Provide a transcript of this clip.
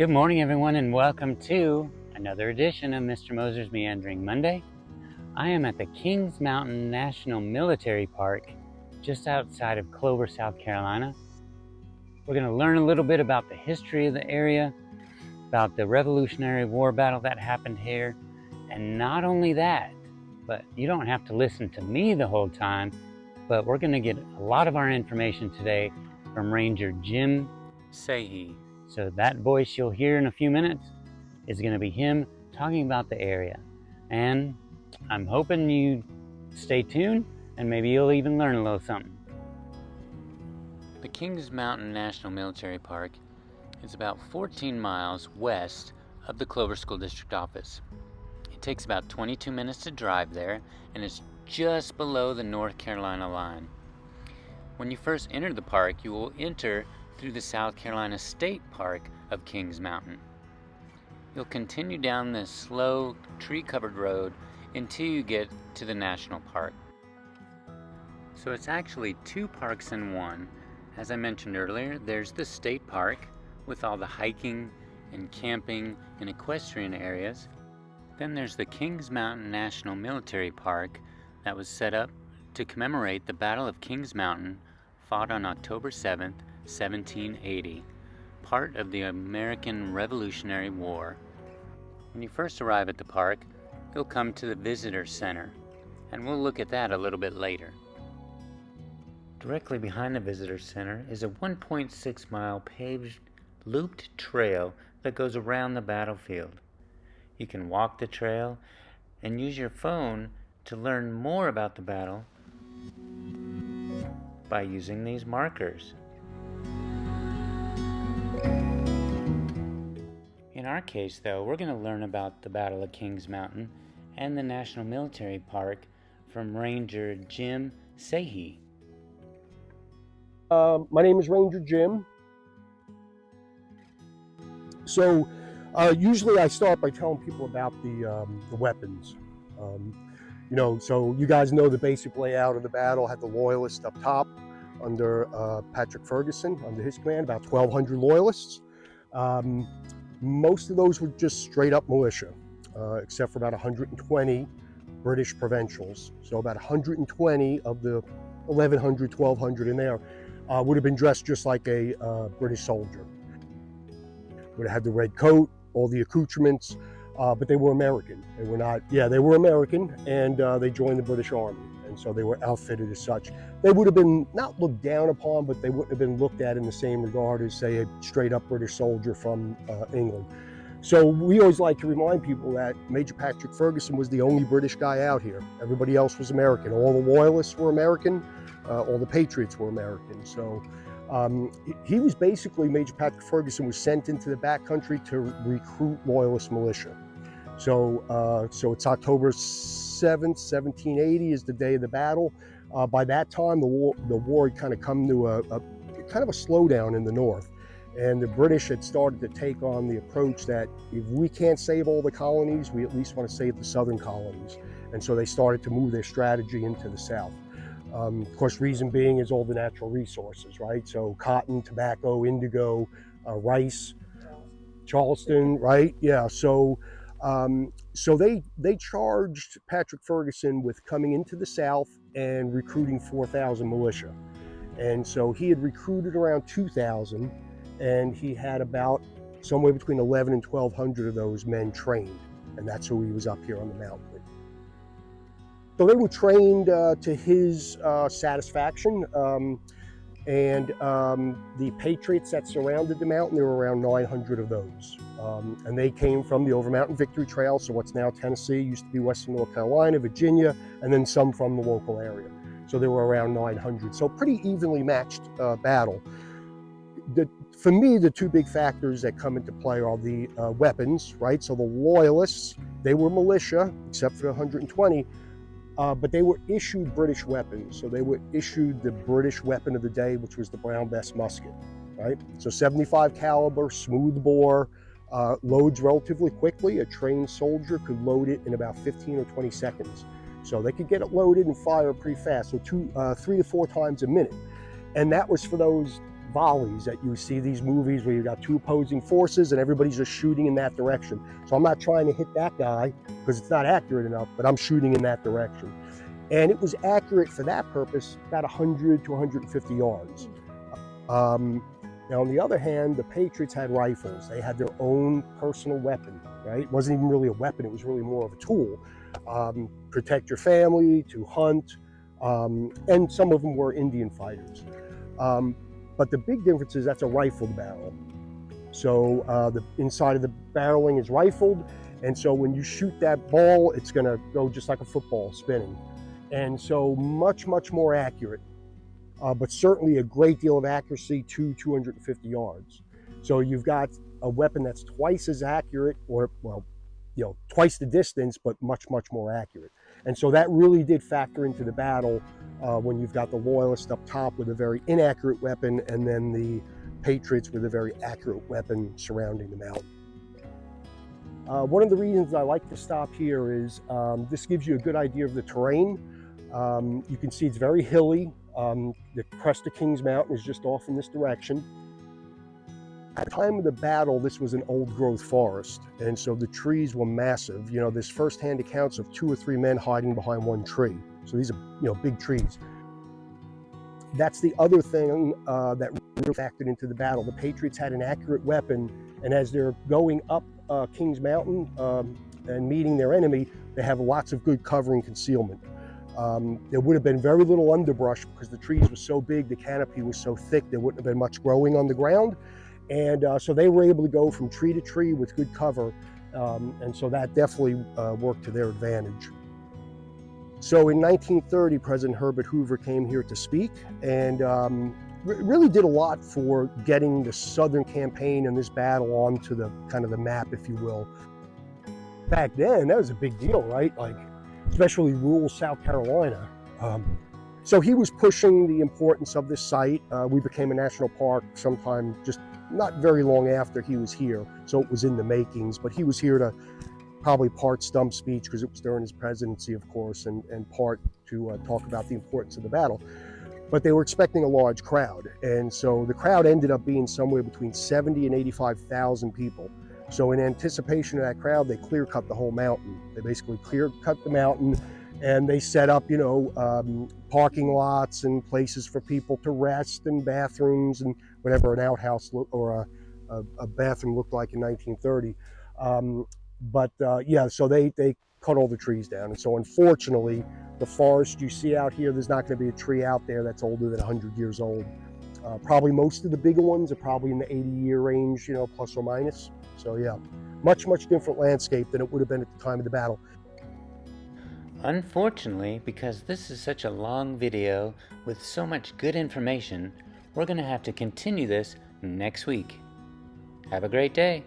Good morning, everyone, and welcome to another edition of Mr. Moser's Meandering Monday. I am at the Kings Mountain National Military Park just outside of Clover, South Carolina. We're going to learn a little bit about the history of the area, about the Revolutionary War battle that happened here, and not only that, but you don't have to listen to me the whole time, but we're going to get a lot of our information today from Ranger Jim Sahi. So that voice you'll hear in a few minutes is going to be him talking about the area. And I'm hoping you stay tuned and maybe you'll even learn a little something. The Kings Mountain National Military Park is about 14 miles west of the Clover School District office. It takes about 22 minutes to drive there, and it's just below the North Carolina line. When you first enter the park, you will enter through the South Carolina State Park of Kings Mountain. You'll continue down this slow, tree-covered road until you get to the national park. So it's actually two parks in one. As I mentioned earlier, there's the state park with all the hiking and camping and equestrian areas. Then there's the Kings Mountain National Military Park that was set up to commemorate the Battle of Kings Mountain, fought on October 7th, 1780, part of the American Revolutionary War. When you first arrive at the park, you'll come to the Visitor Center, and we'll look at that a little bit later. Directly behind the Visitor Center is a 1.6 mile paved looped trail that goes around the battlefield. You can walk the trail and use your phone to learn more about the battle by using these markers. In our case, though, we're going to learn about the Battle of Kings Mountain and the National Military Park from Ranger Jim Sahi. My name is Ranger Jim. So usually I start by telling people about the weapons. So you guys know the basic layout of the battle. Had the Loyalists up top under Patrick Ferguson, under his command, about 1,200 Loyalists. Most of those were just straight up militia, except for about 120 British provincials. So about 120 of the 1,100, 1,200 in there would have been dressed just like a British soldier. Would have had the red coat, all the accoutrements, but they were American. They were not, they were American, and they joined the British Army. And so they were outfitted as such. They would have been not looked down upon, but they wouldn't have been looked at in the same regard as, say, a straight up British soldier from England. So we always like to remind people that Major Patrick Ferguson was the only British guy out here. Everybody else was American. All the Loyalists were American, all the Patriots were American. So he was basically, Major Patrick Ferguson was sent into the backcountry to recruit Loyalist militia. So it's October 7th, 1780 is the day of the battle. By that time, the war had kind of come to a slowdown in the north. And the British had started to take on the approach that if we can't save all the colonies, we at least want to save the southern colonies. And so they started to move their strategy into the south. Of course, reason being is all the natural resources, right? So cotton, tobacco, indigo, rice, Charleston, right? Yeah, so they charged Patrick Ferguson with coming into the South and recruiting 4,000 militia. And so he had recruited around 2,000, and he had about somewhere between 1,100 and 1,200 of those men trained. And that's who he was up here on the mountain with. So they were trained to his satisfaction. And the Patriots that surrounded the mountain, there were around 900 of those. And they came from the Over-Mountain Victory Trail, so what's now Tennessee, used to be Western North Carolina, Virginia, and then some from the local area. So there were around 900. So pretty evenly matched battle. For me, the two big factors that come into play are the weapons, right? So the Loyalists, they were militia, except for the 120, but they were issued British weapons. So they were issued the British weapon of the day, which was the Brown Bess musket, right? So 75 caliber, smooth bore, loads relatively quickly. A trained soldier could load it in about 15 or 20 seconds. So they could get it loaded and fire pretty fast, so 3 to 4 times a minute. And that was for those volleys that you see these movies where you got two opposing forces and everybody's just shooting in that direction. So I'm not trying to hit that guy because it's not accurate enough, but I'm shooting in that direction. And it was accurate for that purpose, about 100 to 150 yards. Now, on the other hand, the Patriots had rifles. They had their own personal weapon, right? It wasn't even really a weapon. It was really more of a tool. Protect your family, to hunt, and some of them were Indian fighters. But the big difference is that's a rifled barrel. So the inside of the barreling is rifled, and so when you shoot that ball, it's going to go just like a football spinning. And so much more accurate, but certainly a great deal of accuracy to 250 yards. So you've got a weapon that's twice as accurate, or, well, you know, twice the distance, but much more accurate. And so that really did factor into the battle when you've got the Loyalists up top with a very inaccurate weapon, and then the Patriots with a very accurate weapon surrounding the mountain. One of the reasons I like to stop here is this gives you a good idea of the terrain. You can see it's very hilly. The crest of Kings Mountain is just off in this direction. At the time of the battle, this was an old growth forest, and so the trees were massive. You know, there's firsthand accounts of 2 or 3 men hiding behind one tree. So these are, you know, big trees. That's the other thing that really factored into the battle. The Patriots had an accurate weapon, and as they're going up Kings Mountain and meeting their enemy, they have lots of good cover and concealment. There would have been very little underbrush because the trees were so big, the canopy was so thick, there wouldn't have been much growing on the ground. And so they were able to go from tree to tree with good cover. And so that definitely worked to their advantage. So in 1930, President Herbert Hoover came here to speak and really did a lot for getting the Southern campaign and this battle onto the kind of the map, if you will. Back then, that was a big deal, right? Like, especially rural South Carolina. So he was pushing the importance of this site. We became a national park sometime just not very long after he was here. So it was in the makings, but he was here to probably part stump speech because it was during his presidency, of course, and part to talk about the importance of the battle. But they were expecting a large crowd. And so the crowd ended up being somewhere between 70 and 85,000 people. So in anticipation of that crowd, they clear-cut the whole mountain. They basically clear-cut the mountain, and they set up, you know, parking lots and places for people to rest, and bathrooms, and whatever an outhouse or a bathroom looked like in 1930. Yeah, so they cut all the trees down. And so unfortunately, the forest you see out here, there's not going to be a tree out there that's older than 100 years old. Probably most of the bigger ones are probably in the 80-year range, you know, plus or minus. So yeah, much different landscape than it would have been at the time of the battle. Unfortunately, because this is such a long video with so much good information, we're going to have to continue this next week. Have a great day.